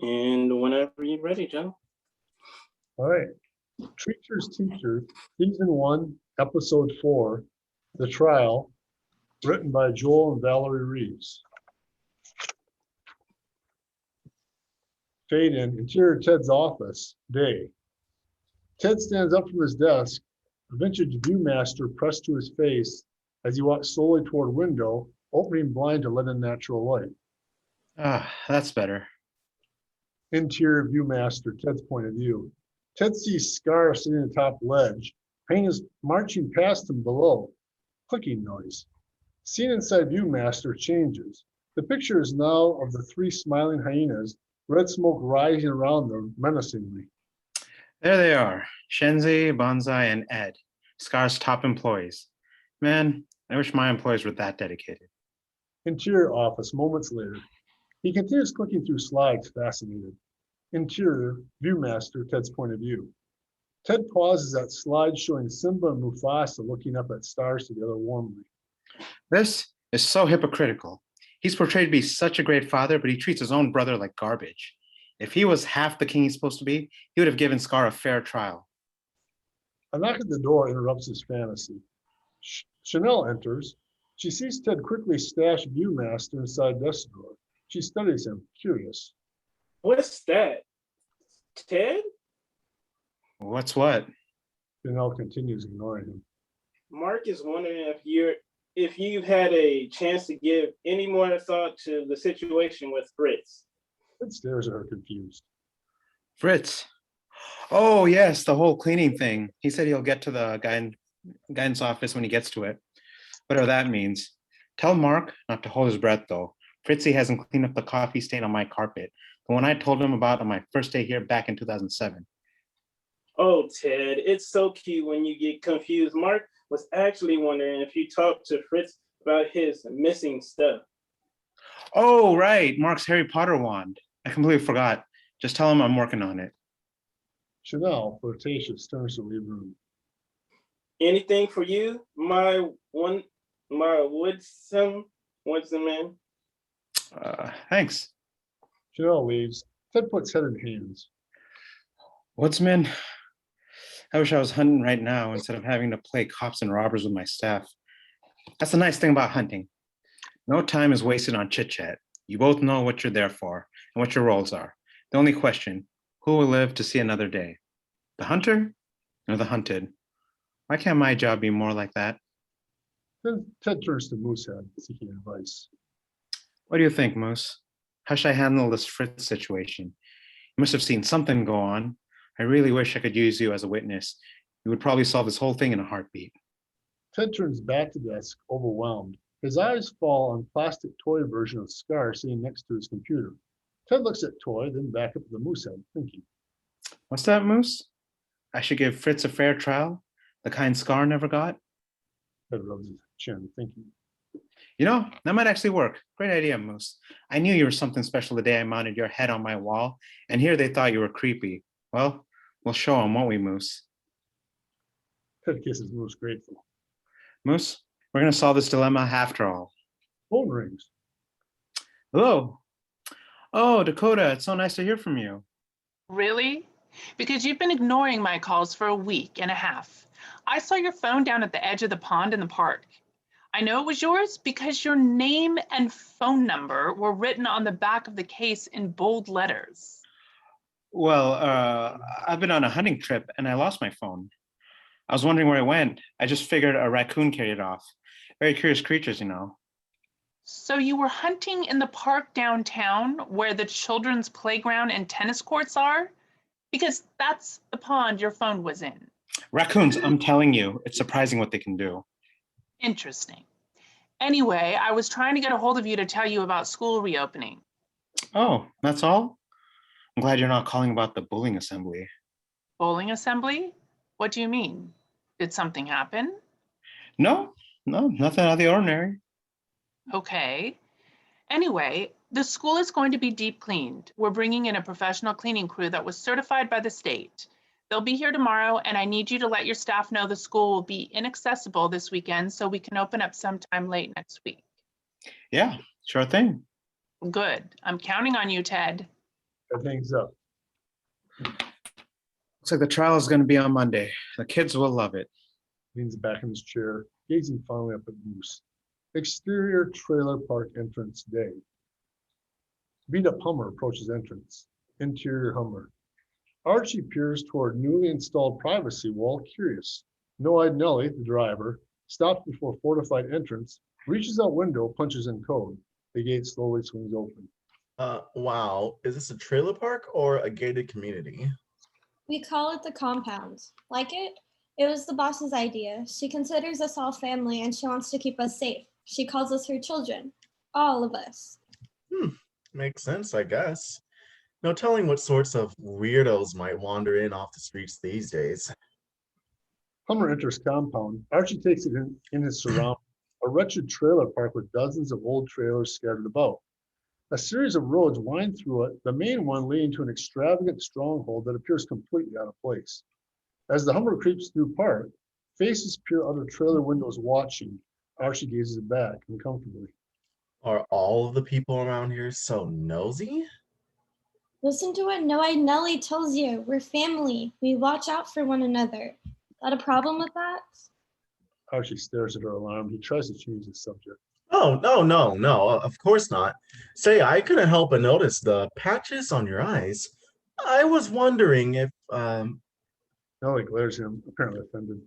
And whenever you're ready, Joe. All right. Treacher's Teacher, Season 1, Episode 4, The Trial, written by Joel and Valerie Reeves. Fade in, interior Ted's office, day. Ted stands up from his desk, a vintage Viewmaster pressed to his face as he walks slowly toward a window, opening blind to let in natural light. That's better. Interior Viewmaster, Ted's point of view. Ted sees Scar sitting atop ledge. Pain is marching past him below. Clicking noise. Scene inside Viewmaster changes. The picture is now of the three smiling hyenas, red smoke rising around them menacingly. There they are, Shenzi, Bonsai, and Ed, Scar's top employees. Man, I wish my employees were that dedicated. Interior office, moments later. He continues clicking through slides, fascinated. Interior, Viewmaster, Ted's point of view. Ted pauses at slides showing Simba and Mufasa looking up at stars together warmly. This is so hypocritical. He's portrayed to be such a great father, but he treats his own brother like garbage. If he was half the king he's supposed to be, he would have given Scar a fair trial. A knock at the door interrupts his fantasy. Chanel enters. She sees Ted quickly stash Viewmaster inside desk drawer. She studies him, curious. What's that? Ted? What's what? Chanel continues ignoring him. Mark is wondering if you've had a chance to give any more thought to the situation with Fritz. Ted stares at her confused. Fritz. Oh, yes, the whole cleaning thing. He said he'll get to the guidance office when he gets to it. Whatever that means. Tell Mark not to hold his breath, though. Fritzy hasn't cleaned up the coffee stain on my carpet, the one I told him about on my first day here back in 2007. Oh, Ted, it's so cute when you get confused. Mark was actually wondering if you talked to Fritz about his missing stuff. Oh, right, Mark's Harry Potter wand. I completely forgot. Just tell him I'm working on it. Chanel, flirtatious, turns to leave room. Anything for you, my woodsome man? Thanks. Chanel leaves. Ted puts head in hands. Woodsman? I wish I was hunting right now instead of having to play cops and robbers with my staff. That's the nice thing about hunting. No time is wasted on chit-chat. You both know what you're there for and what your roles are. The only question, who will live to see another day? The hunter or the hunted? Why can't my job be more like that? Then Ted turns to Moosehead, seeking advice. What do you think, Moose? How should I handle this Fritz situation? You must have seen something go on. I really wish I could use you as a witness. You would probably solve this whole thing in a heartbeat. Ted turns back to desk, overwhelmed. His eyes fall on plastic toy version of Scar sitting next to his computer. Ted looks at toy, then back up at the Moosehead, thinking. What's that, Moose? I should give Fritz a fair trial? The kind Scar never got? Ted rubs his chin, thinking. You know, that might actually work. Great idea, Moose. I knew you were something special the day I mounted your head on my wall, and here they thought you were creepy. Well, we'll show them, won't we, Moose? Ted kisses Moose, grateful. Moose, we're going to solve this dilemma after all. Phone rings. Hello. Oh, Dakota, it's so nice to hear from you. Really? Because you've been ignoring my calls for a week and a half. I saw your phone down at the edge of the pond in the park. I know it was yours because your name and phone number were written on the back of the case in bold letters. Well, I've been on a hunting trip and I lost my phone. I was wondering where it went. I just figured a raccoon carried it off. Very curious creatures, you know. So you were hunting in the park downtown where the children's playground and tennis courts are? Because that's the pond your phone was in. Raccoons, I'm telling you, it's surprising what they can do. Interesting. Anyway, I was trying to get a hold of you to tell you about school reopening. Oh, that's all? I'm glad you're not calling about the bowling assembly. Bowling assembly? What do you mean? Did something happen? No, nothing out of the ordinary. Okay. Anyway, the school is going to be deep cleaned. We're bringing in a professional cleaning crew that was certified by the state. They'll be here tomorrow, and I need you to let your staff know the school will be inaccessible this weekend so we can open up sometime late next week. Yeah, sure thing. Good. I'm counting on you, Ted. Ted hangs up. Looks like the trial is going to be on Monday. The kids will love it. Leans back in his chair, gazing fondly up at Moose. Exterior trailer park entrance day. Beat up Hummer approaches entrance. Interior Hummer. Archie peers toward newly installed privacy wall, curious. No-eyed Nellie, the driver, stops before fortified entrance, reaches out window, punches in code. The gate slowly swings open. Wow. Is this a trailer park or a gated community? We call it the compound. Like it? It was the boss's idea. She considers us all family and she wants to keep us safe. She calls us her children. All of us. Makes sense, I guess. No telling what sorts of weirdos might wander in off the streets these days. Hummer enters compound. Archie takes it in his surroundings. A wretched trailer park with dozens of old trailers scattered about. A series of roads wind through it, the main one leading to an extravagant stronghold that appears completely out of place. As the Hummer creeps through park, faces peer out of trailer windows watching. Archie gazes back uncomfortably. Are all of the people around here so nosy? Listen to what No-Eyed Nellie tells you. We're family. We watch out for one another. Got a problem with that? Archie stares at her alarmed. He tries to change the subject. Oh, no, of course not. Say, I couldn't help but notice the patches on your eyes. I was wondering if, Nellie glares at him, apparently offended.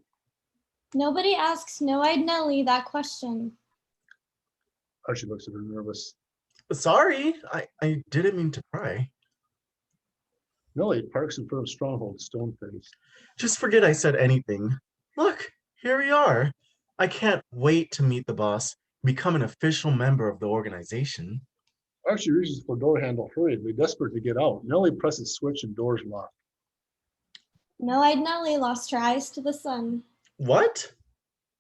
Nobody asks No-Eyed Nellie that question. Archie looks at her nervous. sorry, I didn't mean to pry. Nellie parks in front of Stronghold, stone-faced. Just forget I said anything. Look, here we are. I can't wait to meet the boss, become an official member of the organization. Archie reaches for door handle hurriedly, desperate to get out. Nellie presses switch and doors lock. No-Eyed Nellie lost her eyes to the sun. What?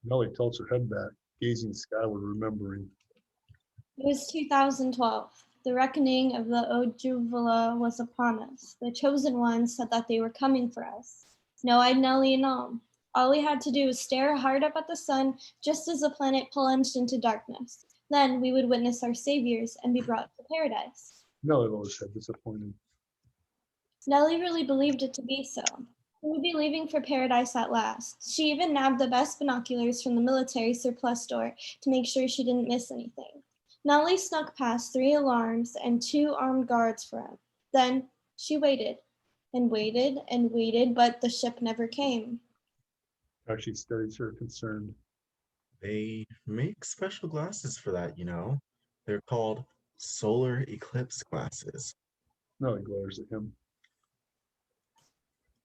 Nellie tilts her head back, gazing skyward, remembering. It was 2012. The reckoning of the Ojuvula was upon us. The chosen ones said that they were coming for us. No-Eyed Nellie and all. All we had to do was stare hard up at the sun just as the planet plunged into darkness. Then we would witness our saviors and be brought to paradise. Nellie lowers her head, disappointed. Nellie really believed it to be so. We would be leaving for paradise at last. She even nabbed the best binoculars from the military surplus store to make sure she didn't miss anything. Nellie snuck past 3 alarms and 2 armed guards for him. Then she waited and waited and waited, but the ship never came. Archie studies her, concerned. They make special glasses for that, you know. They're called solar eclipse glasses. Nellie glares at him.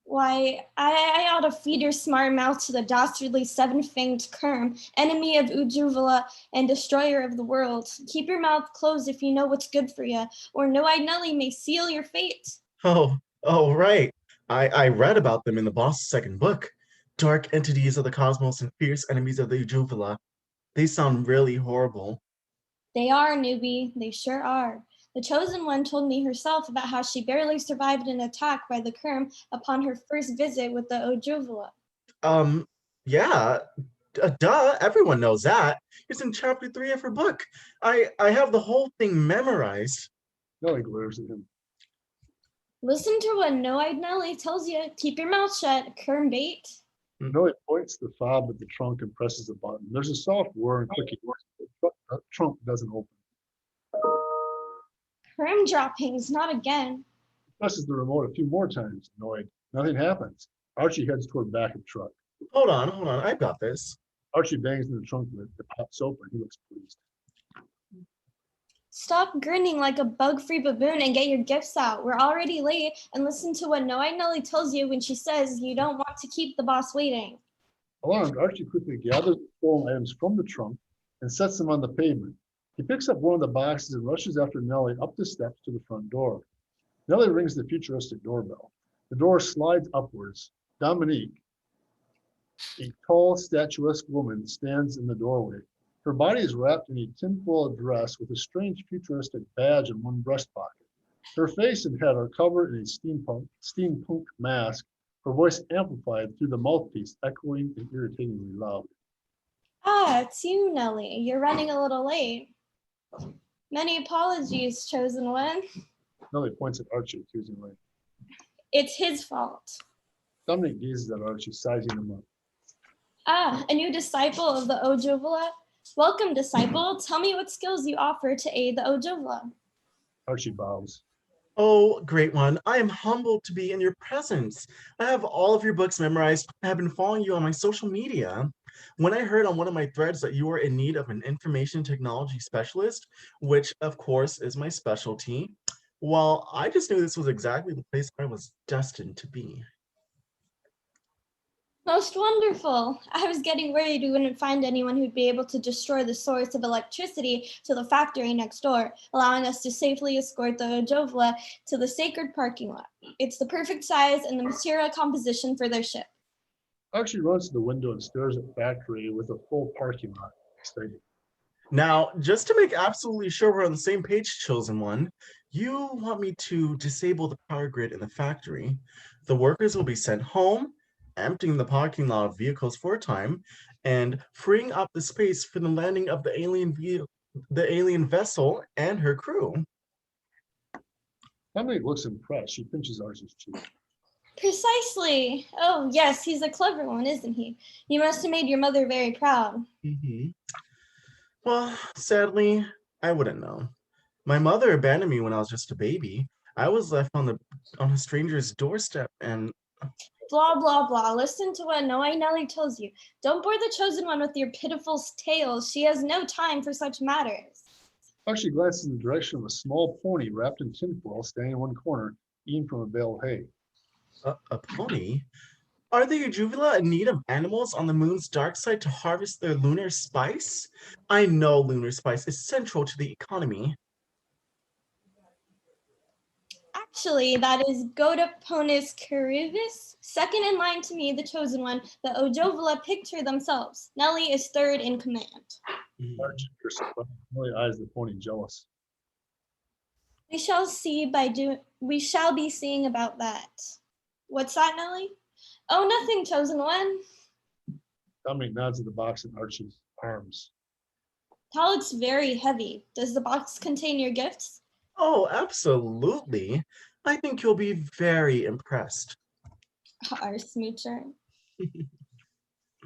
Why, I ought to feed your smart mouth to the dastardly 7-fanged Kerm, enemy of Ujuvula and destroyer of the world. Keep your mouth closed if you know what's good for you, or No-Eyed Nellie may seal your fate. Oh, right. I read about them in the boss's second book. Dark entities of the cosmos and fierce enemies of the Ujuvula. They sound really horrible. They are, newbie. They sure are. The chosen one told me herself about how she barely survived an attack by the Kerm upon her first visit with the Ojuvula. Yeah, duh, everyone knows that. It's in chapter 3 of her book. I have the whole thing memorized. Nellie glares at him. Listen to what No-Eyed Nellie tells you. Keep your mouth shut, Kerm bait. Nellie points the fob at the trunk and presses a button. There's a soft whir and clicking. The trunk doesn't open. Kerm droppings, not again. Presses the remote a few more times, annoyed. Nothing happens. Archie heads toward back of truck. Hold on, I've got this. Archie bangs in the trunk lid. It pops open. He looks pleased. Stop grinning like a bug-free baboon and get your gifts out. We're already late, and listen to what No-Eyed Nellie tells you when she says you don't want to keep the boss waiting. Alarmed, Archie quickly gathers the stolen items from the trunk and sets them on the pavement. He picks up one of the boxes and rushes after Nellie up the steps to the front door. Nellie rings the futuristic doorbell. The door slides upwards. Dominique, a tall, statuesque woman, stands in the doorway. Her body is wrapped in a tinfoil dress with a strange futuristic badge in one breast pocket. Her face and head are covered in a steampunk mask, her voice amplified through the mouthpiece, echoing and irritatingly loud. Ah, it's you, Nellie. You're running a little late. Many apologies, chosen one. Nellie points at Archie accusingly. It's his fault. Dominic gazes at Archie, sizing him up. Ah, a new disciple of the Ojuvula? Welcome, disciple. Tell me what skills you offer to aid the Ojuvula. Archie bows. Oh, great one. I am humbled to be in your presence. I have all of your books memorized. I have been following you on my social media. When I heard on one of my threads that you were in need of an information technology specialist, which of course is my specialty, well, I just knew this was exactly the place I was destined to be. Most wonderful. I was getting worried we wouldn't find anyone who'd be able to destroy the source of electricity to the factory next door, allowing us to safely escort the Ojovla to the sacred parking lot. It's the perfect size and the material composition for their ship. Archie runs to the window and stares at the factory with a full parking lot. Excited. Now, just to make absolutely sure we're on the same page, Chosen One, you want me to disable the power grid in the factory. The workers will be sent home, emptying the parking lot of vehicles for a time, and freeing up the space for the landing of the alien vessel and her crew. Dominic looks impressed. She pinches Archie's cheek. Precisely. Oh, yes, he's a clever one, isn't he? You must have made your mother very proud. Well, sadly, I wouldn't know. My mother abandoned me when I was just a baby. I was left on a stranger's doorstep, and Blah, blah, blah. Listen to what Noe Nelly tells you. Don't bore the chosen one with your pitiful tales. She has no time for such matters. Archie glances in the direction of a small pony wrapped in tinfoil standing in one corner, eating from a bale of hay. a pony? Are the Ujuvula in need of animals on the moon's dark side to harvest their lunar spice? I know lunar spice is central to the economy. Actually, that is Godaponis Carivis. Second in line to me, the chosen one. The Ojovla picked her themselves. Nelly is third in command. Archie really eyes the pony jealous. We shall be seeing about that. What's that, Nelly? Oh, nothing, chosen one. Dominic nods at the box in Archie's arms. That looks very heavy. Does the box contain your gifts? Oh, absolutely. I think you'll be very impressed. Our smoocher.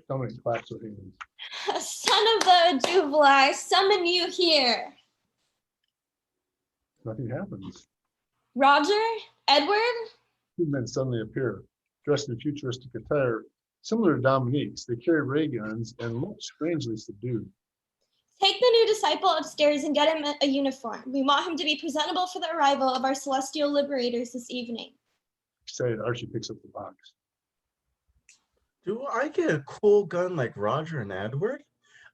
Dominic claps her hands. Son of the Ojuvla, I summon you here. Nothing happens. Roger? Edward? Two men suddenly appear, dressed in futuristic attire, similar to Dominique's. They carry ray guns and look strangely subdued. Take the new disciple upstairs and get him a uniform. We want him to be presentable for the arrival of our celestial liberators this evening. Excited, Archie picks up the box. Do I get a cool gun like Roger and Edward?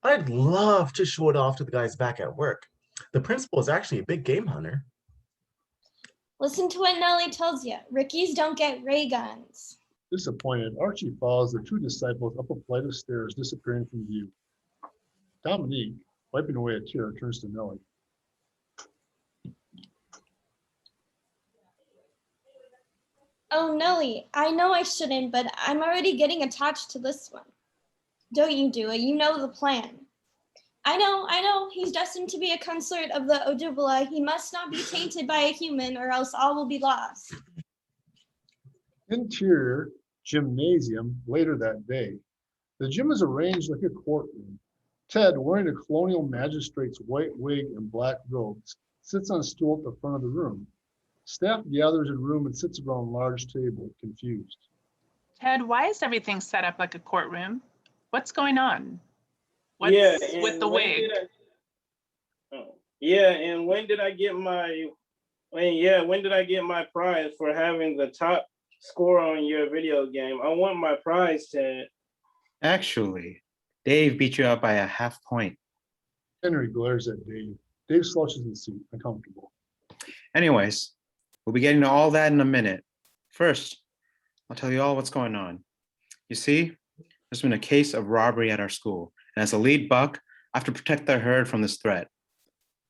I'd love to show it off to the guys back at work. The principal is actually a big game hunter. Listen to what Nelly tells you. Rickies don't get ray guns. Disappointed, Archie follows the two disciples up a flight of stairs, disappearing from view. Dominique, wiping away a tear, turns to Nellie. Oh, Nelly, I know I shouldn't, but I'm already getting attached to this one. Don't you do it. You know the plan. I know. He's destined to be a consort of the Ojuvula. He must not be tainted by a human, or else all will be lost. Interior gymnasium later that day. The gym is arranged like a courtroom. Ted, wearing a colonial magistrate's white wig and black robes, sits on a stool at the front of the room. Staff gathers in a room and sits around a large table, confused. Ted, why is everything set up like a courtroom? What's going on? What's with the wig? And when did I get my prize for having the top score on your video game? I want my prize, Ted. Actually, Dave beat you out by a half point. Henry glares at Dave. Dave slouches in the seat, uncomfortable. Anyways, we'll be getting to all that in a minute. First, I'll tell you all what's going on. You see, there's been a case of robbery at our school, and as a lead buck, I have to protect the herd from this threat.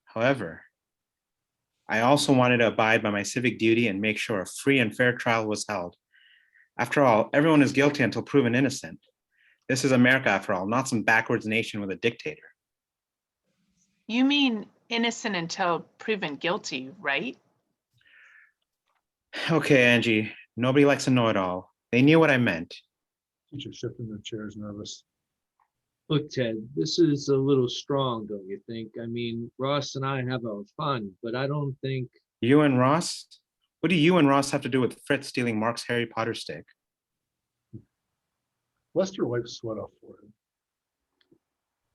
However, I also wanted to abide by my civic duty and make sure a free and fair trial was held. After all, everyone is guilty until proven innocent. This is America, after all, not some backwards nation with a dictator. You mean innocent until proven guilty, right? Okay, Angie, nobody likes a know-it-all. They knew what I meant. Teacher shifted in the chairs, nervous. Look, Ted, this is a little strong, don't you think? I mean, Ross and I have our fun, but I don't think. You and Ross? What do you and Ross have to do with Fritz stealing Mark's Harry Potter stick? Lester wiped sweat off forehead.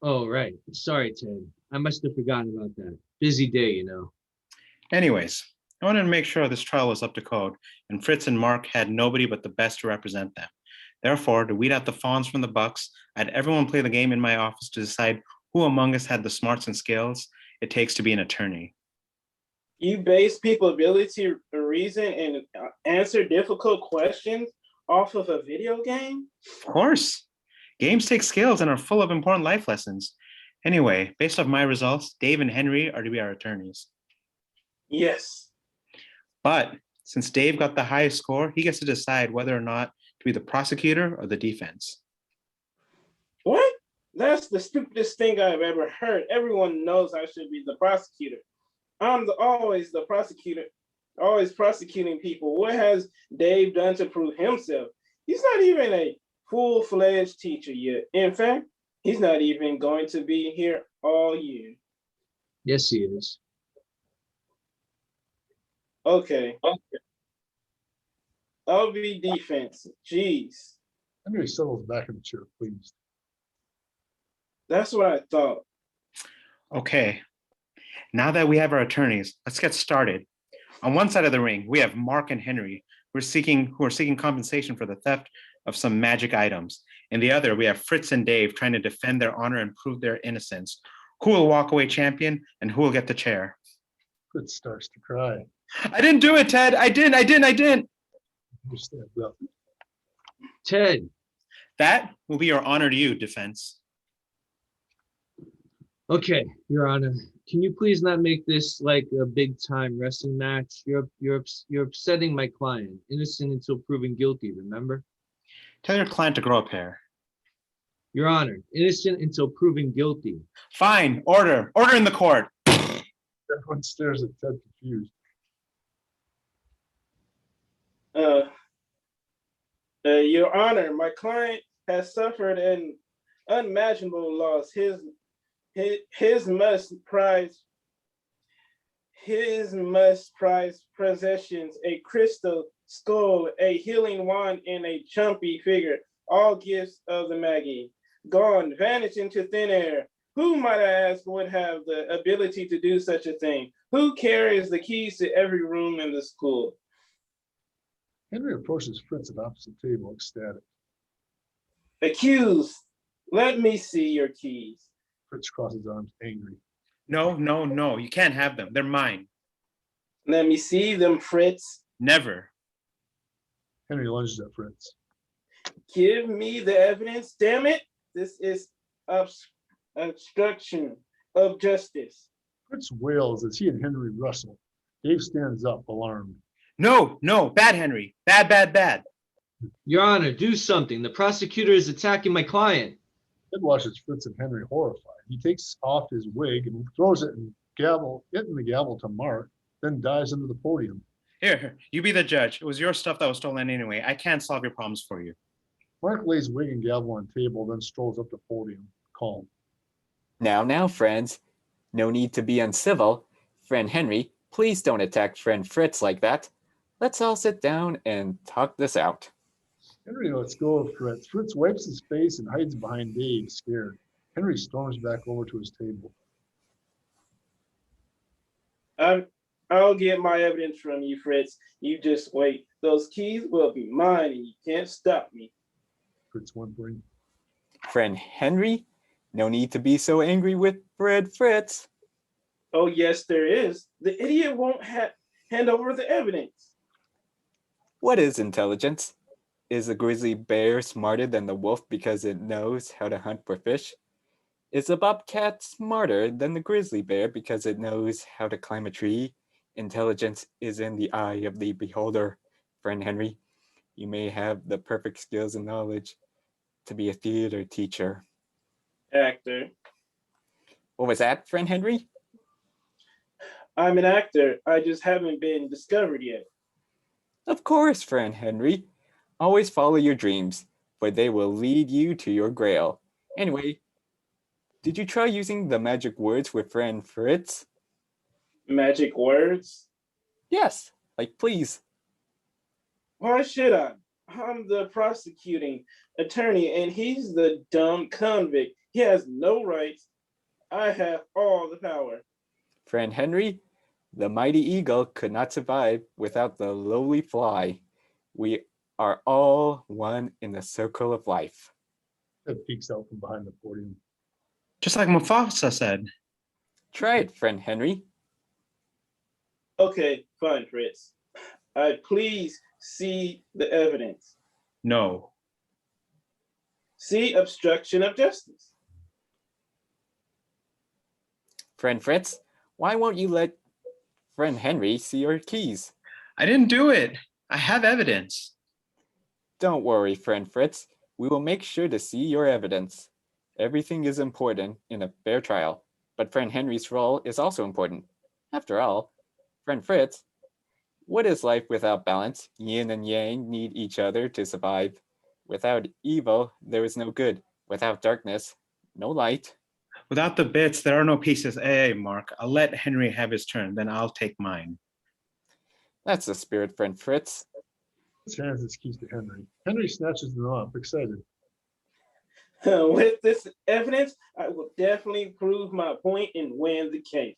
Oh, right. Sorry, Ted. I must have forgotten about that. Busy day, you know. Anyways, I wanted to make sure this trial was up to code, and Fritz and Mark had nobody but the best to represent them. Therefore, to weed out the fawns from the bucks, I had everyone play the game in my office to decide who among us had the smarts and skills it takes to be an attorney. You base people's ability to reason and answer difficult questions off of a video game? Of course, games take skills and are full of important life lessons. Anyway, based off my results, Dave and Henry are to be our attorneys. Yes. But since Dave got the highest score, he gets to decide whether or not to be the prosecutor or the defense. What? That's the stupidest thing I've ever heard. Everyone knows I should be the prosecutor. I'm always the prosecutor, always prosecuting people. What has Dave done to prove himself? He's not even a full-fledged teacher yet. In fact, he's not even going to be here all year. Yes, he is. Okay. I'll be defense. Jeez. Henry settles back in the chair, pleased. That's what I thought. Okay, now that we have our attorneys, let's get started. On one side of the ring, we have Mark and Henry, who are seeking compensation for the theft of some magic items. In the other, we have Fritz and Dave trying to defend their honor and prove their innocence. Who will walk away champion and who will get the chair? Fritz starts to cry. I didn't do it, Ted. I didn't. Henry stands up. Ted, That will be your honor to you, defense. okay, Your Honor, can you please not make this like a big time wrestling match? You're upsetting my client. Innocent until proven guilty, remember? Tell your client to grow a pair. Your Honor, innocent until proven guilty. Fine, order in the court. Everyone stares at Ted confused. Your Honor, my client has suffered an unimaginable loss. His most prized possessions, a crystal skull, a healing wand, and a chumpy figure, all gifts of the Maggie, gone, vanished into thin air. Who, might I ask, would have the ability to do such a thing? Who carries the keys to every room in the school? Henry approaches Fritz at opposite table, ecstatic. Accused, let me see your keys. Fritz crosses arms, angry. No, you can't have them. They're mine. Let me see them, Fritz. Never. Henry lunges at Fritz. Give me the evidence, damn it. This is obstruction of justice. Fritz wails as he and Henry wrestle. Dave stands up, alarmed. No, bad Henry. Bad. Your Honor, do something. The prosecutor is attacking my client. Ted watches Fritz and Henry horrified. He takes off his wig and throws it in the gavel to Mark, then dives into the podium. Here, you be the judge. It was your stuff that was stolen anyway. I can't solve your problems for you. Mark lays wig and gavel on table, then strolls up the podium, calm. Now, friends. No need to be uncivil. Friend Henry, please don't attack friend Fritz like that. Let's all sit down and talk this out. Henry lets go of Fritz. Fritz wipes his face and hides behind Dave, scared. Henry storms back over to his table. I'll get my evidence from you, Fritz. You just wait. Those keys will be mine and you can't stop me. Fritz whimpering. Friend Henry, no need to be so angry with friend Fritz. Oh, yes, there is. The idiot won't hand over the evidence. What is intelligence? Is a grizzly bear smarter than the wolf because it knows how to hunt for fish? Is a bobcat smarter than the grizzly bear because it knows how to climb a tree? Intelligence is in the eye of the beholder, friend Henry. You may have the perfect skills and knowledge to be a theater teacher. Actor. What was that, friend Henry? I'm an actor. I just haven't been discovered yet. Of course, friend Henry. Always follow your dreams, for they will lead you to your grail. Anyway, did you try using the magic words with friend Fritz? Magic words? Yes, like please. Why should I? I'm the prosecuting attorney and he's the dumb convict. He has no rights. I have all the power. Friend Henry, the mighty eagle could not survive without the lowly fly. We are all one in the circle of life. Ted peeks out from behind the podium. Just like Mufasa said. Try it, friend Henry. Okay, fine, Fritz. I please see the evidence. No. See obstruction of justice. Friend Fritz, why won't you let friend Henry see your keys? I didn't do it. I have evidence. Don't worry, friend Fritz. We will make sure to see your evidence. Everything is important in a fair trial, but friend Henry's role is also important. After all, friend Fritz, what is life without balance? Yin and yang need each other to survive. Without evil, there is no good. Without darkness, no light. Without the bits, there are no pieces. Hey, Mark, I'll let Henry have his turn, then I'll take mine. That's the spirit, friend Fritz. Fritz hands his keys to Henry. Henry snatches them off, excited. With this evidence, I will definitely prove my point and win the case.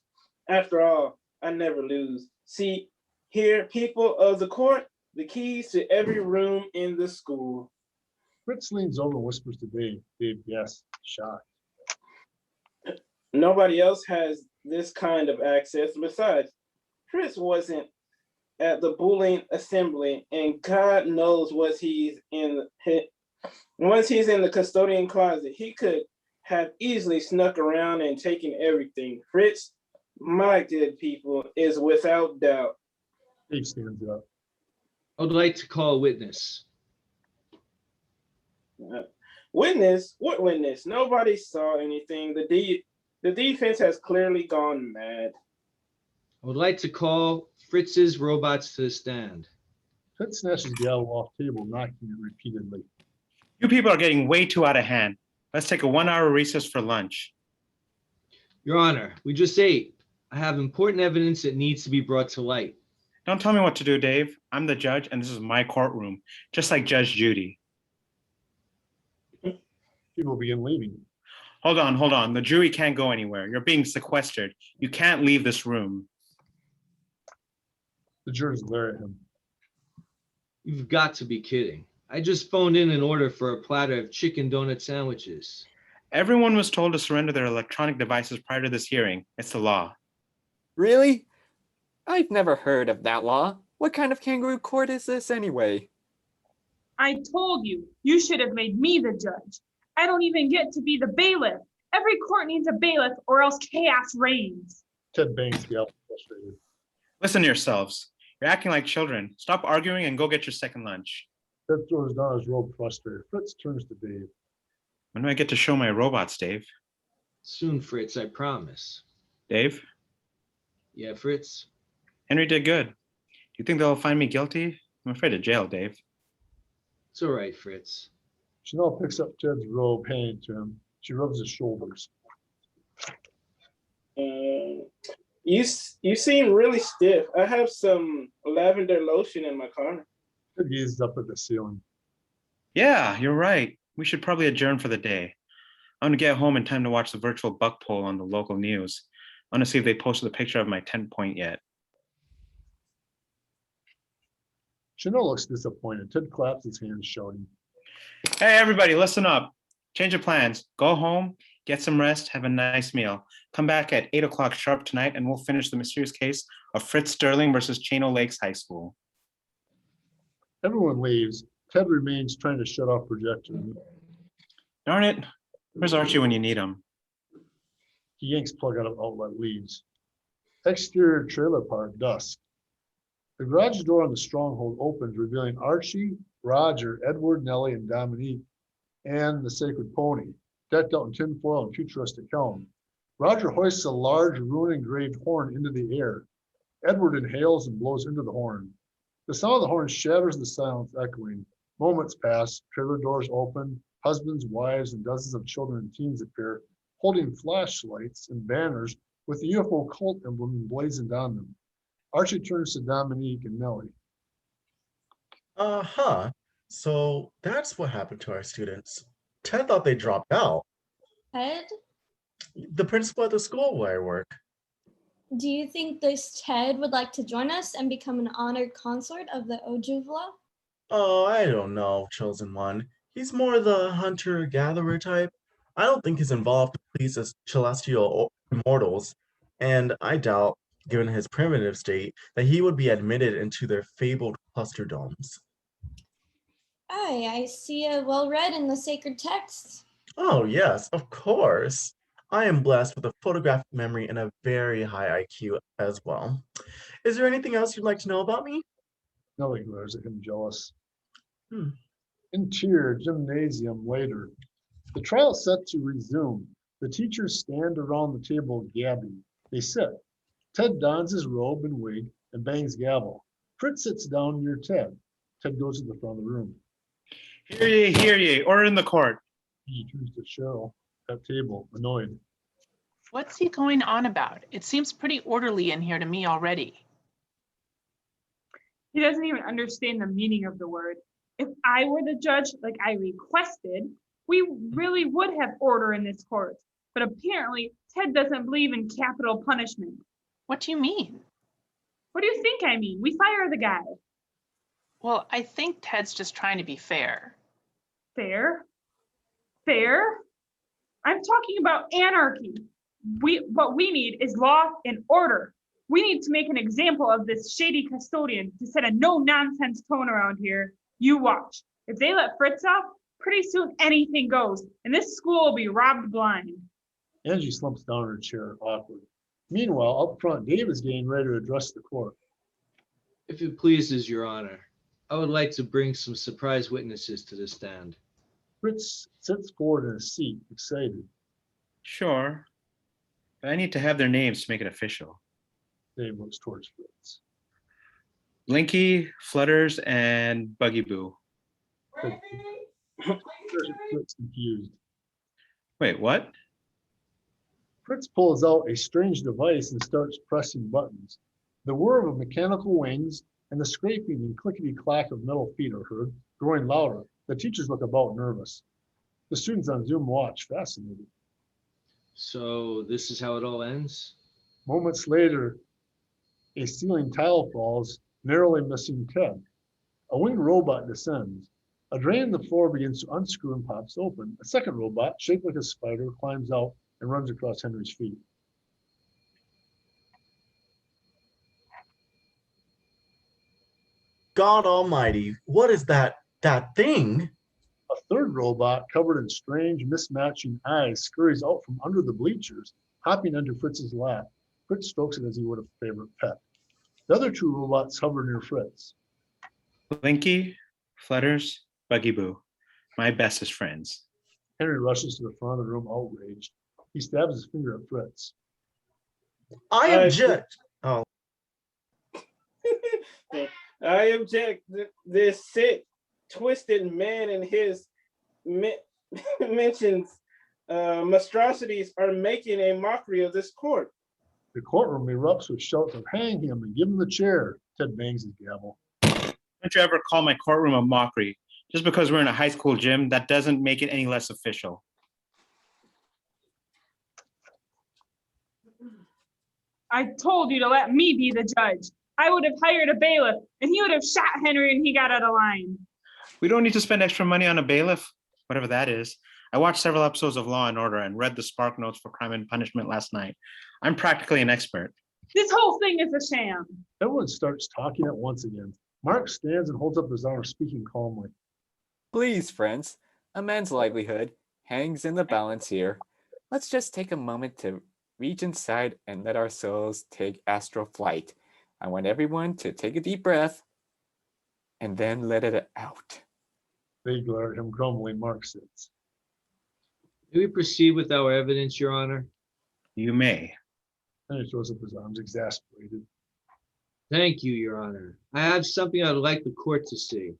After all, I never lose. See, here, people of the court, the keys to every room in the school. Fritz leans over and whispers to Dave. Dave guesses, shocked. Nobody else has this kind of access. Besides, Fritz wasn't at the bullying assembly, and God knows once he's in the custodian closet, he could have easily snuck around and taken everything. Fritz, my good people, is without doubt. Dave stands up. I would like to call a witness. Witness? What witness? Nobody saw anything. The defense has clearly gone mad. I would like to call Fritz's robots to the stand. Ted snatches the gavel off table, knocking it repeatedly. You people are getting way too out of hand. Let's take a 1-hour recess for lunch. Your Honor, we just ate. I have important evidence that needs to be brought to light. Don't tell me what to do, Dave. I'm the judge, and this is my courtroom, just like Judge Judy. People begin leaving. Hold on. The jury can't go anywhere. You're being sequestered. You can't leave this room. The jurors glare at him. You've got to be kidding. I just phoned in an order for a platter of chicken donut sandwiches. Everyone was told to surrender their electronic devices prior to this hearing. It's the law. Really? I've never heard of that law. What kind of kangaroo court is this anyway? I told you, you should have made me the judge. I don't even get to be the bailiff. Every court needs a bailiff or else chaos reigns. Ted bangs the gavel, frustrated. Listen to yourselves. You're acting like children. Stop arguing and go get your second lunch. Ted throws down his robe, frustrated. Fritz turns to Dave. When do I get to show my robots, Dave? Soon, Fritz, I promise. Dave? Yeah, Fritz? Henry did good. Do you think they'll find me guilty? I'm afraid of jail, Dave. It's all right, Fritz. Chanel picks up Ted's robe, handing it to him. She rubs his shoulders. You seem really stiff. I have some lavender lotion in my car. Ted gazes up at the ceiling. Yeah, you're right. We should probably adjourn for the day. I'm gonna get home in time to watch the virtual buck poll on the local news. I want to see if they posted a picture of my 10-point yet. Chanel looks disappointed. Ted claps his hands, shouting. Hey, everybody, listen up. Change of plans. Go home, get some rest, have a nice meal. Come back at 8 o'clock sharp tonight, and we'll finish the mysterious case of Fritz Sterling versus Chino Lakes High School. Everyone leaves. Ted remains trying to shut off projector. Darn it. Where's Archie when you need him? He yanks plug out of outlet, leaves. Exterior trailer park, dusk. The garage door on the stronghold opens, revealing Archie, Roger, Edward, Nellie, and Dominique, and the sacred pony, decked out in tinfoil and futuristic helm. Roger hoists a large rune-engraved horn into the air. Edward inhales and blows into the horn. The sound of the horn shatters the silence, echoing. Moments pass, trailer doors open, husbands, wives, and dozens of children and teens appear, holding flashlights and banners with the UFO cult emblem emblazoned on them. Archie turns to Dominique and Nellie. Uh-huh. So that's what happened to our students. Ted thought they dropped out. Ted, The principal at the school where I work. do you think this Ted would like to join us and become an honored consort of the Ojuvla? Oh, I don't know, chosen one. He's more the hunter-gatherer type. I don't think he's involved to please the celestial immortals, and I doubt, given his primitive state, that he would be admitted into their fabled cluster domes. Aye, I see a well-read in the sacred texts. Oh, yes, of course. I am blessed with a photographic memory and a very high IQ as well. Is there anything else you'd like to know about me? Nellie glares at him, jealous. Hmm. Interior gymnasium later. The trial is set to resume. The teachers stand around the table gabbing. They sit. Ted dons his robe and wig and bangs gavel. Fritz sits down near Ted. Ted goes to the front of the room. Hear ye, order in the court. He turns to Cheryl at table, annoyed. What's he going on about? It seems pretty orderly in here to me already. He doesn't even understand the meaning of the word. If I were the judge, like I requested, we really would have order in this court. But apparently, Ted doesn't believe in capital punishment. What do you mean? What do you think I mean? We fire the guy. Well, I think Ted's just trying to be fair. Fair? Fair? I'm talking about anarchy. What we need is law and order. We need to make an example of this shady custodian to set a no-nonsense tone around here. You watch. If they let Fritz off, pretty soon anything goes, and this school will be robbed blind. Angie slumps down in her chair, awkward. Meanwhile, up front, Dave is getting ready to address the court. If it pleases your honor, I would like to bring some surprise witnesses to the stand. Fritz sits forward in his seat, excited. Sure. But I need to have their names to make it official. Dave looks towards Fritz. Blinky, Flutters, and Buggy Boo. Fritz confused. Wait, what? Fritz pulls out a strange device and starts pressing buttons. The whir of mechanical wings and the scraping and clickety-clack of metal feet are heard, growing louder. The teachers look about nervous. The students on Zoom watch, fascinated. So this is how it all ends? Moments later, a ceiling tile falls, narrowly missing Ted. A winged robot descends. A drain in the floor begins to unscrew and pops open. A second robot, shaped like a spider, climbs out and runs across Henry's feet. God almighty, what is that thing? A third robot, covered in strange, mismatching eyes, scurries out from under the bleachers, hopping under Fritz's lap. Fritz strokes it as he would a favorite pet. The other two robots hover near Fritz. Blinky, Flutters, Buggy Boo. My bestest friends. Henry rushes to the front of the room, outraged. He stabs his finger at Fritz. I object. Oh, I object. This sick, twisted man and his mentions monstrosities are making a mockery of this court. The courtroom erupts with shouts of hang him and give him the chair. Ted bangs his gavel. Don't you ever call my courtroom a mockery. Just because we're in a high school gym, that doesn't make it any less official. I told you to let me be the judge. I would have hired a bailiff, and he would have shot Henry when he got out of line. We don't need to spend extra money on a bailiff, whatever that is. I watched several episodes of Law and Order and read the Spark Notes for Crime and Punishment last night. I'm practically an expert. This whole thing is a sham. Everyone starts talking at once again. Mark stands and holds up his arm, speaking calmly. Please, friends, a man's livelihood hangs in the balance here. Let's just take a moment to reach inside and let our souls take astral flight. I want everyone to take a deep breath and then let it out. They glare at him, grumbling. Mark sits. May we proceed with our evidence, Your Honor? You may. Henry throws up his arms, exasperated. Thank you, Your Honor. I have something I'd like the court to see.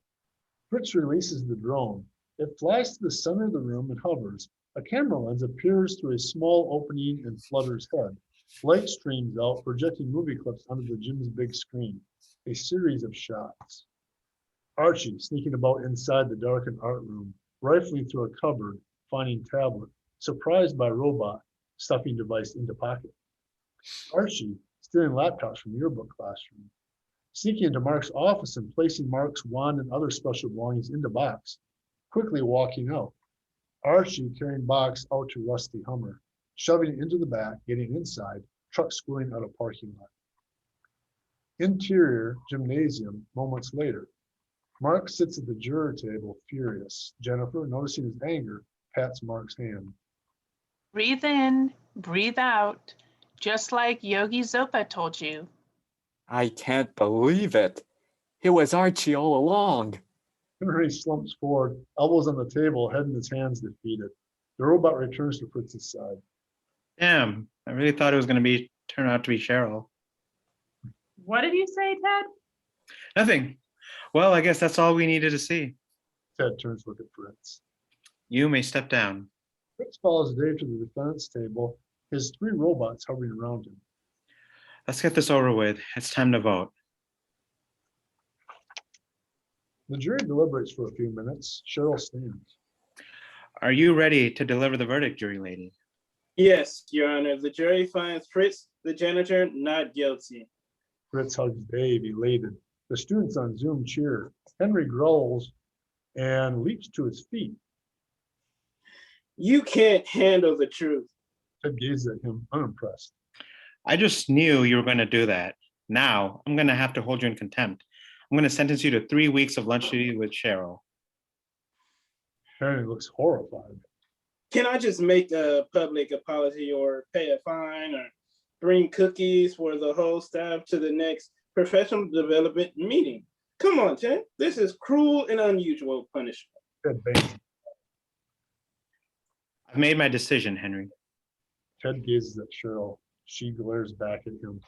Fritz releases the drone. It flies to the center of the room and hovers. A camera lens appears through a small opening in Flutter's head. Light streams out, projecting movie clips onto the gym's big screen. A series of shots. Archie sneaking about inside the darkened art room, rifling through a cupboard, finding tablet, surprised by robot, stuffing device into pocket. Archie stealing laptops from yearbook classroom, sneaking into Mark's office and placing Mark's wand and other special belongings into box, quickly walking out. Archie carrying box out to rusty Hummer, shoving it into the back, getting inside, truck schooling out of parking lot. Interior gymnasium moments later. Mark sits at the juror table, furious. Jennifer, noticing his anger, pats Mark's hand. Breathe in, breathe out, just like Yogi Zopa told you. I can't believe it. It was Archie all along. Henry slumps forward, elbows on the table, head in his hands, defeated. The robot returns to Fritz's side. Damn, I really thought it was going to turn out to be Cheryl. What did you say, Ted? Nothing. Well, I guess that's all we needed to see. Ted turns to look at Fritz. You may step down. Fritz follows Dave to the defense table, his 3 robots hovering around him. Let's get this over with. It's time to vote. The jury deliberates for a few minutes. Cheryl stands. Are you ready to deliver the verdict, jury lady? Yes, Your Honor. The jury finds Fritz, the janitor, not guilty. Fritz hugs Dave, elated. The students on Zoom cheer. Henry growls and leaps to his feet. You can't handle the truth. Ted gazes at him, unimpressed. I just knew you were going to do that. Now, I'm going to have to hold you in contempt. I'm going to sentence you to 3 weeks of lunch duty with Cheryl. Henry looks horrified. Can I just make a public apology or pay a fine or bring cookies for the whole staff to the next professional development meeting? Come on, Ted. This is cruel and unusual punishment. Ted bangs. I've made my decision, Henry. Ted gazes at Cheryl. She glares back at him.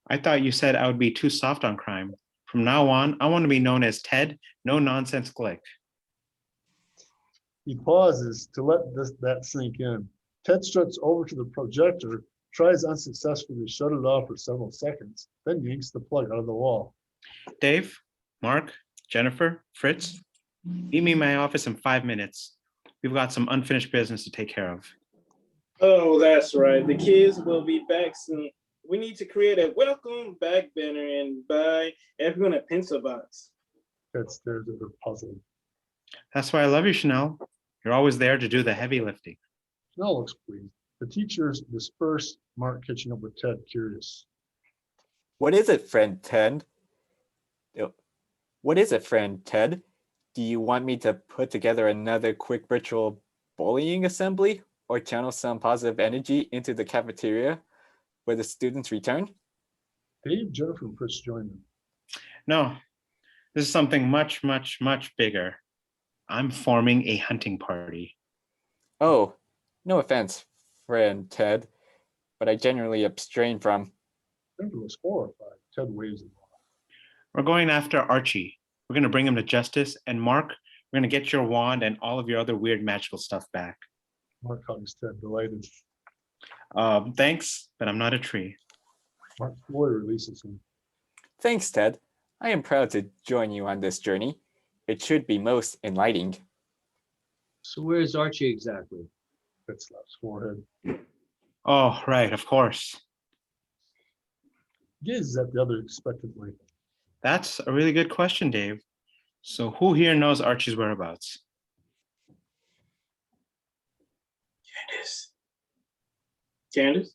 I thought you said I would be too soft on crime. From now on, I want to be known as Ted No Nonsense Glick. He pauses to let that sink in. Ted struts over to the projector, tries unsuccessfully to shut it off for several seconds, then yanks the plug out of the wall. Dave, Mark, Jennifer, Fritz, meet me in my office in 5 minutes. We've got some unfinished business to take care of. Oh, that's right. The kids will be back soon. We need to create a welcome back banner and buy everyone a pencil box. Ted stares at her, puzzled. That's why I love you, Chanel. You're always there to do the heavy lifting. Chanel looks pleased. The teachers disperse, Mark catching up with Ted, curious. What is it, friend Ted? What is it, friend Ted? Do you want me to put together another quick virtual bullying assembly or channel some positive energy into the cafeteria where the students return? Dave, Jennifer, and Chris join them. No, this is something much, much, much bigger. I'm forming a hunting party. Oh, no offense, friend Ted, but I generally abstain from. Jennifer was horrified. Ted waves him off. We're going after Archie. We're going to bring him to justice. And Mark, we're going to get your wand and all of your other weird magical stuff back. Mark hugs Ted, delighted. Thanks, but I'm not a tree. Mark fully releases him. Thanks, Ted. I am proud to join you on this journey. It should be most enlightening. So where's Archie exactly? Ted slaps forehead. Oh, right, of course. Gazes at the other expectantly. That's a really good question, Dave. So who here knows Archie's whereabouts? Candace?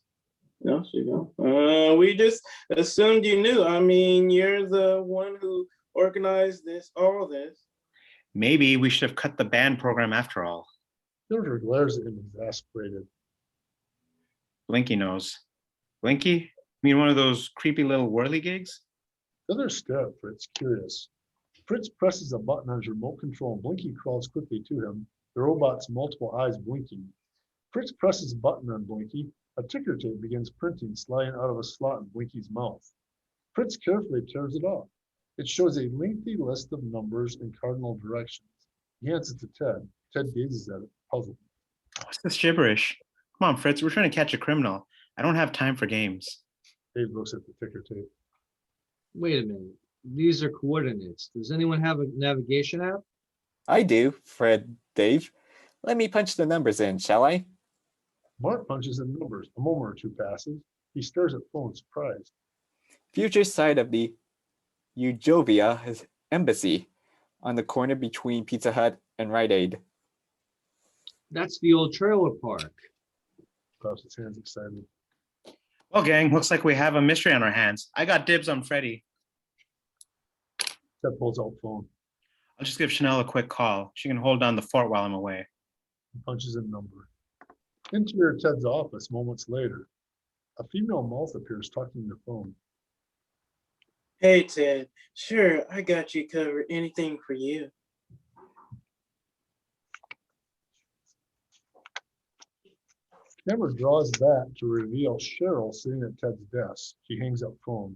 No, she don't. We just assumed you knew. I mean, you're the one who organized all this. Maybe we should have cut the band program after all. Jennifer glares at him, exasperated. Blinky knows. Blinky? You mean one of those creepy little whirly gigs? The others stare at Fritz, curious. Fritz presses a button on his remote control and Blinky crawls quickly to him, the robot's multiple eyes blinking. Fritz presses a button on Blinky. A ticker tape begins printing, sliding out of a slot in Blinky's mouth. Fritz carefully tears it off. It shows a lengthy list of numbers and cardinal directions. He hands it to Ted. Ted gazes at it, puzzled. What's this gibberish? Come on, Fritz, we're trying to catch a criminal. I don't have time for games. Dave looks at the ticker tape. Wait a minute. These are coordinates. Does anyone have a navigation app? I do, Fred, Dave. Let me punch the numbers in, shall I? Mark punches in numbers. A moment or two passes. He stares at phone, surprised. Future side of the Ujovia Embassy on the corner between Pizza Hut and Rite Aid. That's the old trailer park. Claps his hands, excited. Well, gang, looks like we have a mystery on our hands. I got dibs on Freddy. Ted pulls out phone. I'll just give Chanel a quick call. She can hold down the fort while I'm away. He punches in number. Interior Ted's office, moments later. A female mouth appears talking to the phone. Hey, Ted. Sure, I got you covered. Anything for you. Camera draws back to reveal Cheryl sitting at Ted's desk. She hangs up phone.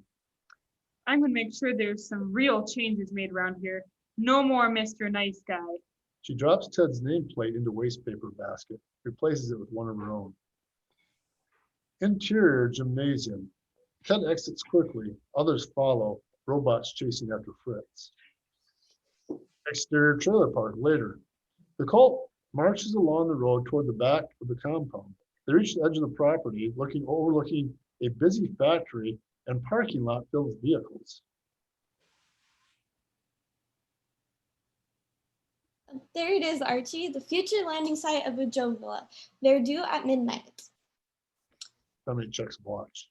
I'm gonna make sure there's some real changes made around here. No more Mr. Nice Guy. She drops Ted's nameplate into waste paper basket, replaces it with one of her own. Interior gymnasium. Ted exits quickly. Others follow, robots chasing after Fritz. Exterior trailer park later. The cult marches along the road toward the back of the compound. They reach the edge of the property, overlooking a busy factory and parking lot filled with vehicles. There it is, Archie, the future landing site of Ujovia. They're due at midnight. Somebody checks watch.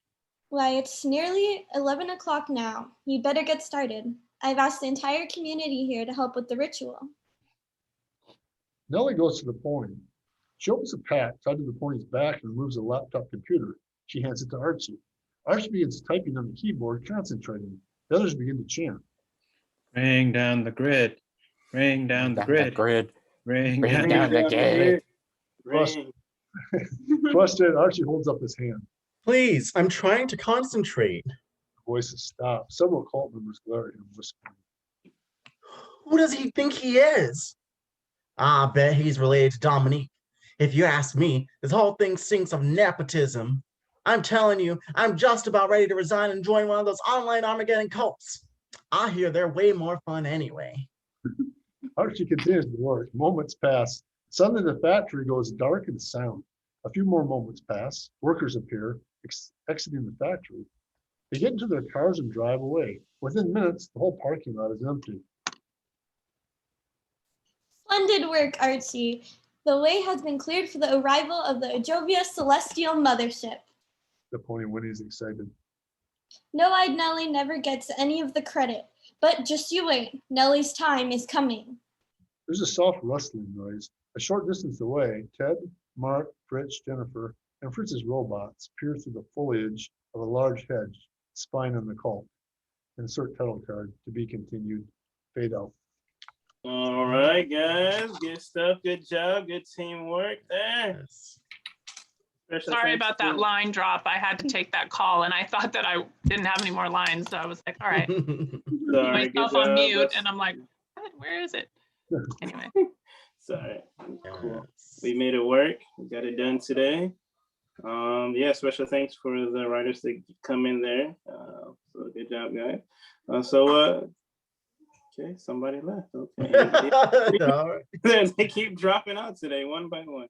Why, it's nearly 11 o'clock now. You better get started. I've asked the entire community here to help with the ritual. Nellie goes to the pony. She opens a pack tied to the pony's back and removes a laptop computer. She hands it to Archie. Archie begins typing on the keyboard, concentrating. The others begin to chant. Bring down the grid. Bring down the grid. Bring Bring down down the grid. Ring. Frustrated, Archie holds up his hand. Please, I'm trying to concentrate. The voices stop. Several cult members glare at him, whispering. Who does he think he is? I bet he's related to Dominique. If you ask me, this whole thing stinks of nepotism. I'm telling you, I'm just about ready to resign and join one of those online Armageddon cults. I hear they're way more fun anyway. Archie continues to work. Moments pass. Suddenly the factory goes dark and silent. A few more moments pass. Workers appear, exiting the factory. They get into their cars and drive away. Within minutes, the whole parking lot is empty. Splendid work, Archie. The way has been cleared for the arrival of the Ujovia Celestial Mothership. The pony whinnies excited. No-eyed Nellie never gets any of the credit, but just you wait. Nellie's time is coming. There's a soft rustling noise. A short distance away, Ted, Mark, Fritz, Jennifer, and Fritz's robots peer through the foliage of a large hedge, spying on the cult. Insert title card, to be continued. Fade out. All right, guys. Good stuff. Good job. Good teamwork there. Yes. Special Sorry thanks about to- that line drop. I had to take that call and I thought that I didn't have any more lines. So I was like, all right, Sorry, myself good on job. mute. And I'm like, what? Where is it? Anyway. Sorry. Cool. Yes. We made it work. We got it done today. Yeah, special thanks for the writers that come in there. So good job, guys. Okay, somebody left. Okay. All right. They keep dropping out today, one by one.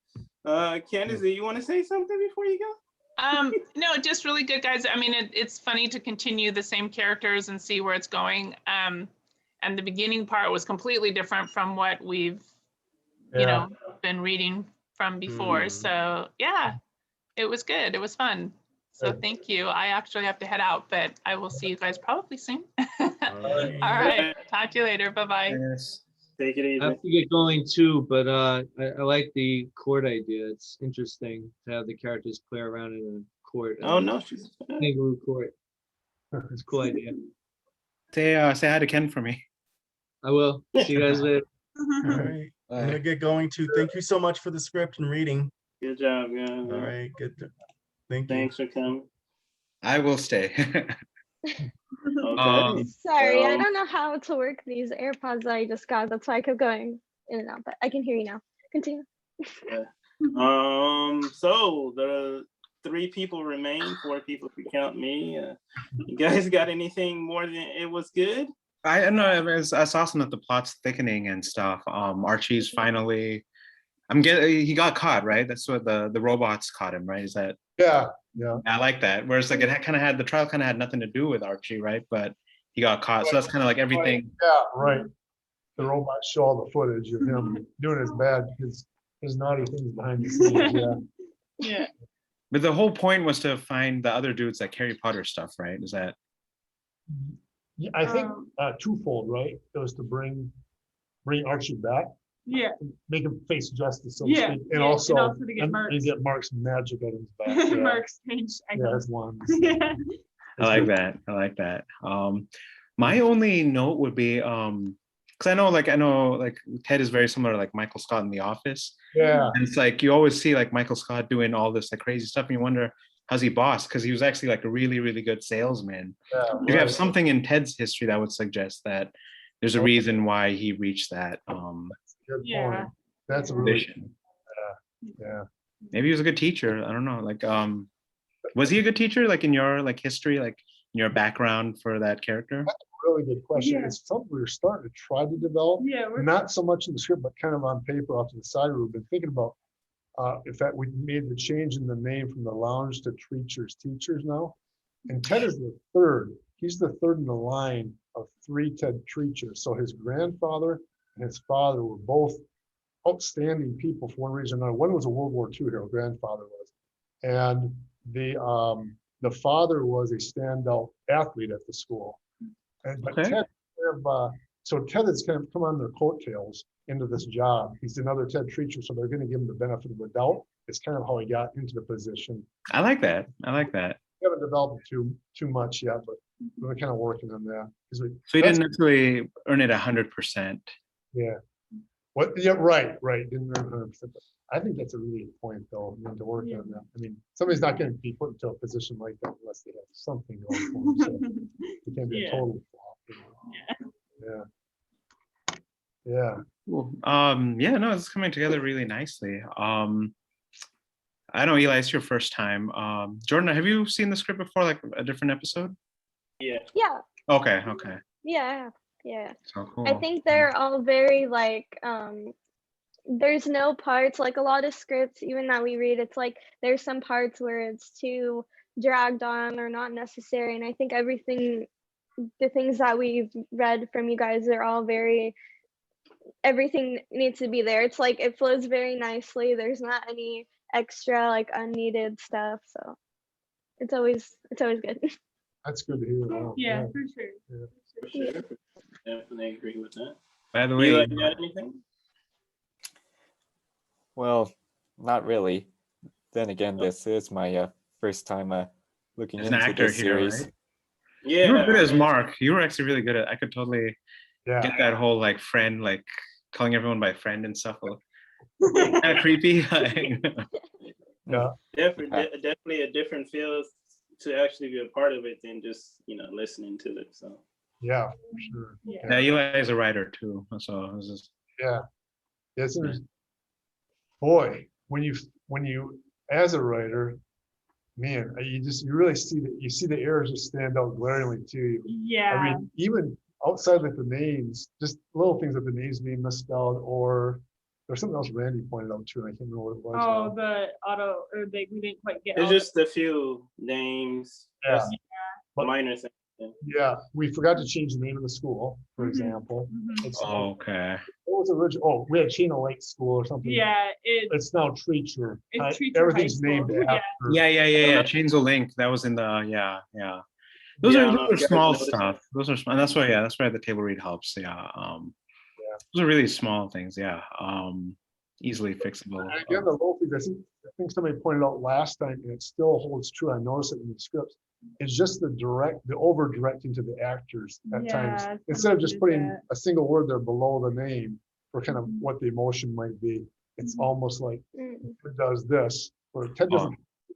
Candace, do you want to say something before you go? No, just really good, guys. I mean, it's funny to continue the same characters and see where it's going. And the beginning part was completely different from what we've, been reading from before. So yeah, it was good. It was fun. So thank you. I actually have to head out, but I will see you guys probably soon. All right. Talk to you later. Bye-bye. Yes. Take it easy. I have to get going too, but I like the court idea. It's interesting to have the characters play around in a court. Oh no, she's Kangaroo court. It's a cool idea. Say hi to Ken for me. I will. See you guys later. All right. I'm gonna get going too. Thank you so much for the script and reading. good job, guys. All right, good. Thank you. Thanks for coming. I will stay. Okay. Um, Sorry, I Um, don't know how to work these AirPods that I just got. That's why I kept going in and out, but I can hear you now. Continue. So the 3 people remain, 4 people if you count me. You guys got anything more than it was good? I don't know. It's awesome that the plot's thickening and stuff. Archie's finally. He got caught, right? That's what the robots caught him, right? Is that? Yeah. I like that. Whereas like the trial kind of had nothing to do with Archie, right? But he got caught, so that's kind of like everything. Yeah, right. The robots show all the footage of him doing his naughty things behind the scenes. Yeah. Yeah. But the whole point was to find the other dudes like Harry Potter stuff, right? Is that? Yeah, I think twofold, right? It was to bring Archie back, Yeah. make him face justice, so to Yeah, speak, yeah, and also to get Mark's. and get Mark's magic items back. Yeah, Mark's Strange. yeah, that's one. Yeah. I like that. I like that. My only note would be because I know like Ted is very similar to like Michael Scott in The Office. Yeah, And it's like you always see like Michael Scott doing all this like crazy stuff, and you wonder how's he boss? Because he was actually like a really, really good salesman. yeah, Do you have right. something in Ted's history that would suggest that there's a reason why he reached that Good Yeah. point. That's a really position? yeah. Maybe he was a good teacher. I don't know. Like was he a good teacher like in your like history, like in your background for that character? Really good question. Yeah. It's something we were starting to try to develop. Yeah. Not so much in the script, but kind of on paper off to the side. We've been thinking about in fact, we made the change in the name from the lounge to Treacher's Teachers now. And Ted is the third. He's the third in the line of 3 Ted Treachers. So his grandfather and his father were both outstanding people for one reason or another. One was a World War II hero, grandfather was. And the father was a standout athlete at the school. And but Okay. Ted so Ted has kind of come on their coattails into this job. He's another Ted Treacher, so they're going to give him the benefit of the doubt. It's kind of how he got into the position. I like that. I like that. We haven't developed it too much yet, but we're kind of working on that. So he didn't necessarily earn it 100%. Yeah. What? Yeah. Right. Didn't earn 100%. I think that's a really good point, though. To work on that. I mean, somebody's not going to be put into a position like that unless they have something going for them. So it can't be a total flop. Yeah. Yeah. Cool. Yeah, no, it's coming together really nicely. I know, Eli, it's your first time. Jordan, have you seen the script before, like a different episode? Yeah. Yeah. Okay. Yeah. Yeah. So cool. I think they're all very like there's no parts like a lot of scripts even that we read, it's like there's some parts where it's too dragged on or not necessary, and I think the things that we've read from you guys are all very, everything needs to be there. It's like it flows very nicely. There's not any extra like unneeded stuff, so it's always good. That's good to hear. Wow. Yeah, for sure. Yeah. For sure. Definitely agree with that. By the way, You got anything? Well, not really. Then again, this is my first time looking as an into actor this here, series. right? Yeah. You were good as Mark. You were actually really good at. I could totally Yeah. get that whole like friend, like calling everyone by friend and stuff. Kind of creepy. Yeah. Definitely a different feel to actually be a part of it than just listening to it. So Yeah, for sure. Yeah, Eli is a writer too. So this is Yeah. Yes. Boy, when you as a writer, man, you really see the errors just stand out glaringly to you. Yeah. I mean, even outside like the names, just little things like the names being misspelled, or there's something else Randy pointed out too, and I can't remember what it was. Oh, the auto, or we didn't quite get. it's just a few names. Yeah. Just But- minor things. Yeah, we forgot to change the name of the school, for Mhm. example. Mhm. It's, okay. what was the original? Oh, we had Chino Lake School or something. Yeah, It's now Treacher. It's Treacher Everything's High named School. after. Yeah. Chains of Link. That was in the Those Yeah, I are don't know if you guys small noticed stuff. Those are small. And that's why the table read helps. Yeah. Those are really small things. Yeah. Easily fixable. And again, the little things, I think somebody pointed out last time, and it still holds true. I noticed it in the scripts. It's just the over directing to the actors at Yeah, times. Instead of just sometimes putting that. a single word there below the name for kind of what the emotion might be. It's almost like Mm. it does this, or Ted doesn't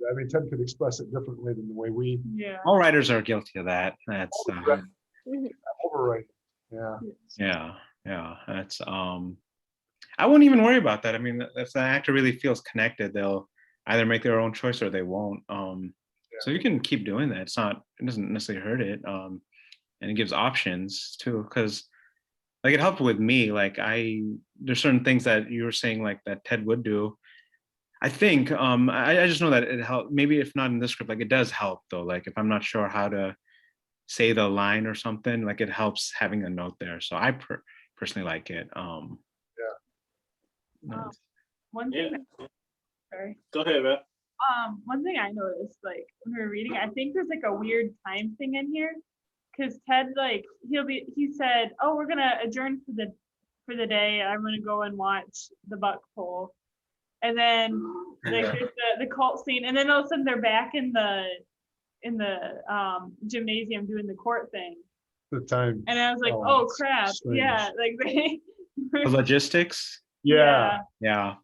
I mean, Ted could express it differently than the way we Yeah. All writers are guilty of that. That's overwrite. Yeah. yeah. That's I wouldn't even worry about that. I mean, if the actor really feels connected, they'll either make their own choice or they won't. So you can keep doing that. It doesn't necessarily hurt it. And it gives options too, because like it helped with me. Like there's certain things that you were saying like that Ted would do. I think I just know that it helped. Maybe if not in this script, like it does help though. Like if I'm not sure how to say the line or something, like it helps having a note there. So I personally like it. One thing. Sorry. Go ahead, man. One thing I noticed, like when we were reading, I think there's like a weird time thing in here, because Ted, like he said, "Oh, we're gonna adjourn for the day. I'm gonna go and watch the buck pull," and then like there's the cult scene, and then all of a sudden they're back in the gymnasium doing the court thing. The time. And I was like, oh it's crap, strange. yeah, like they. The logistics. Yeah. Yeah.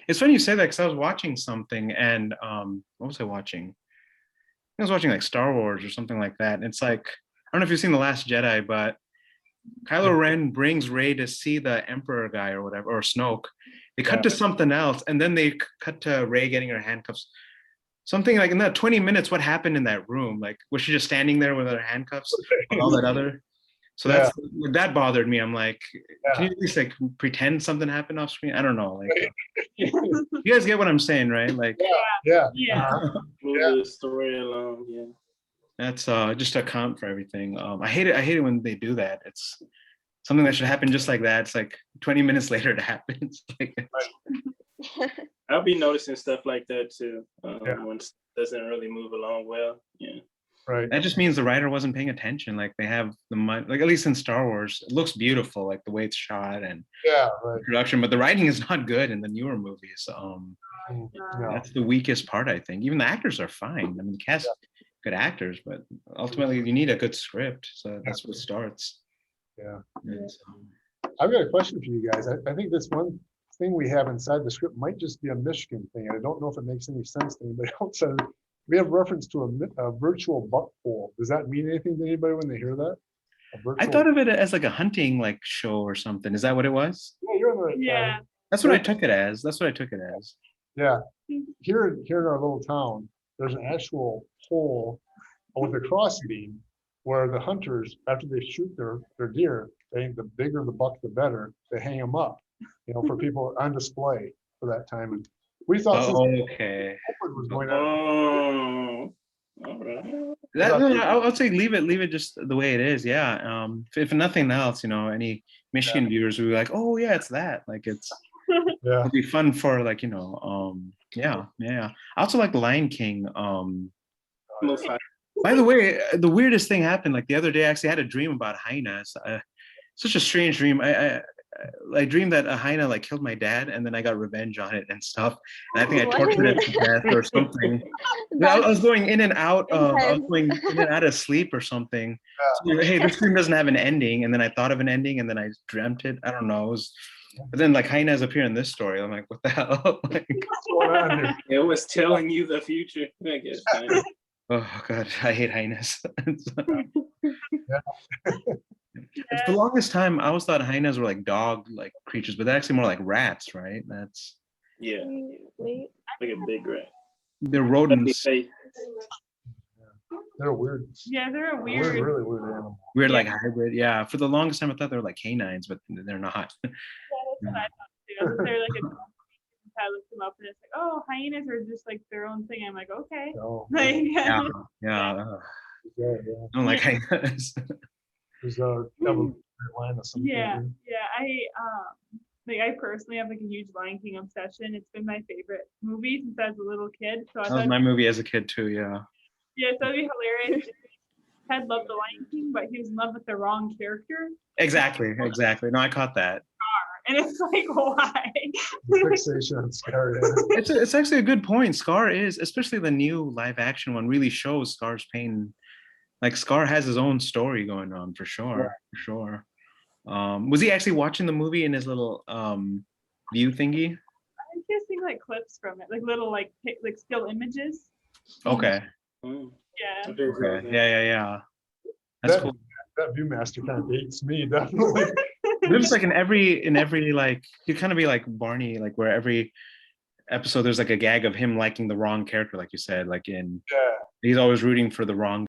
It's funny you say that because I was watching something and what was I watching? I was watching like Star Wars or something like that. And it's like, I don't know if you've seen The Last Jedi, but Kylo Ren brings Rey to see the Emperor guy or whatever, or Snoke. They cut to something else, and then they cut to Rey getting her handcuffs. Something like in that 20 minutes, what happened in that room? Like, was she just standing there with her handcuffs? All that other. So that bothered me. I'm like, can you at least like pretend something happened off screen? I don't know. Like, you guys get what I'm saying, right? Like, Yeah. Move the story along. Yeah. That's just a account for everything. I hate it when they do that. It's something that should happen just like that. It's like 20 minutes later it happens. Like, I'll be noticing stuff like that too. When it doesn't really move along well. Yeah. Right. That just means the writer wasn't paying attention. Like they have the money, like at least in Star Wars, it looks beautiful, like the way it's shot and production, but the writing is not good in the newer movies. That's the weakest part, I think. Even the actors are fine. I mean, the cast good actors, but ultimately you need a good script. So that's what starts. Yeah. So, I've got a question for you guys. I think this one thing we have inside the script might just be a Michigan thing. I don't know if it makes any sense to anybody else. We have reference to a virtual buck pool. Does that mean anything to anybody when they hear that? I thought of it as like a hunting like show or something. Is that what it was? Yeah. That's what I took it as. Yeah. Here in our little town, there's an actual pole with a crossbeam where the hunters, after they shoot their deer, the bigger the buck, the better. They hang them up, for people on display for that time. And we thought okay. Was going on. All right. I would say leave it just the way it is. Yeah. If nothing else, any Michigan viewers will be like, oh yeah, it's that. Like it'll be fun for like, yeah. I also like The Lion King. By the way, the weirdest thing happened. Like the other day, I actually had a dream about hyenas. Such a strange dream. I dreamed that a hyena like killed my dad, and then I got revenge on it and stuff. And I think I tortured it to death or something. I was going in and out. I was going in and out of sleep or something. So, hey, this dream doesn't have an ending, and then I thought of an ending, and then I dreamt it. I don't know. But then like hyenas appear in this story. I'm like, what the hell? Like, what's going on here? It was telling you the future, I guess. Oh god, I hate hyenas. For the longest time, I always thought hyenas were like dog-like creatures, but they're actually more like rats, right? That's like a big rat. They're rodents. They're weird. Yeah, they're a weird. Really weird animal. Weird, like hybrid. Yeah. For the longest time, I thought they were like canines, but they're not. Yeah, that's what I thought too. They're like I looked them up and it's like, oh, hyenas are just like their own thing. I'm like, okay. Like, yeah. I don't like hyenas. There's a line of some kind. I personally have like a huge Lion King obsession. It's been my favorite movie since I was a little kid. So that was my movie as a kid too. Yeah. Yeah, so it'd be hilarious. Ted loved the Lion King, but he was in love with the wrong character. Exactly. No, I caught that. And it's like, why? Fixation on Scar. It's actually a good point. Scar is, especially the new live action one, really shows Scar's pain. Like Scar has his own story going on for sure. Was he actually watching the movie in his little view thingy? I'm guessing me like clips from it, like little like still images. Okay. Mm. Yeah. Okay. Yeah. That's That, cool. that Viewmaster kind of dates me, definitely. There's like in every like you kind of be like Barney, like where every episode there's like a gag of him liking the wrong character, like you said, like in Yeah. he's always rooting for the wrong